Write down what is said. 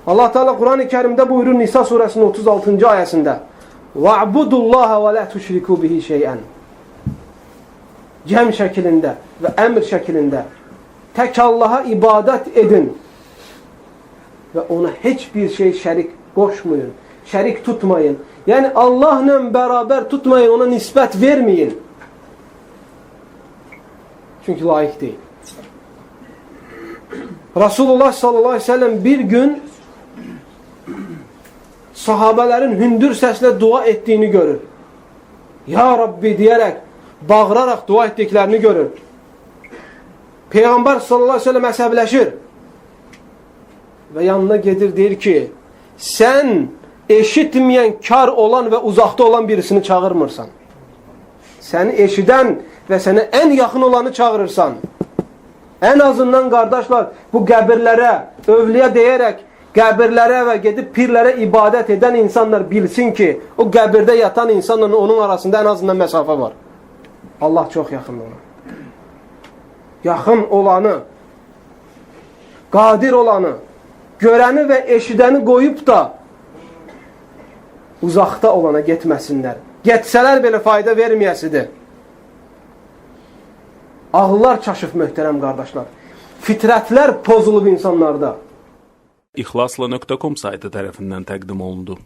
Allah Teala Kur'an-ı Kerim'de buyurur Nisa suresinin 36. ayetinde وَعْبُدُ اللّٰهَ وَلَا تُشْرِكُوا بِهِ شَيْئًا Cem şeklinde ve emir şeklinde tek Allah'a ibadet edin ve ona hiçbir şey şerik koşmayın, şerik tutmayın. Yani Allah'la beraber tutmayın, ona nispet vermeyin. Çünkü layık değil. Resulullah sallallahu aleyhi ve sellem bir gün sahabelerin hündür sesle dua ettiğini görür. Ya Rabbi diyerek, bağırarak dua ettiklerini görür. Peygamber sallallahu aleyhi ve sellem əsəbləşir ve yanına gelir der ki, sen eşitmeyen, kar olan ve uzakta olan birisini çağırmırsan. Seni eşiden ve sana en yakın olanı çağırırsan. En azından kardeşler bu qəbirlərə, övliyə deyərək qəbirlərə ve gedip pirlərə ibadet eden insanlar bilsin ki o qəbirdə yatan insanla onun arasında en azından mesafe var. Allah çok yakın ona. Yakın olanı, qadir olanı, görəni ve eşidəni qoyub da uzakta olana getməsinlər. Getsələr belə fayda verməyəsidir. Ağıllar çaşıb möhtərəm qardaşlar. Fitrətlər pozulub insanlarda. İhlasla.com saytı tərəfindən təqdim olundu.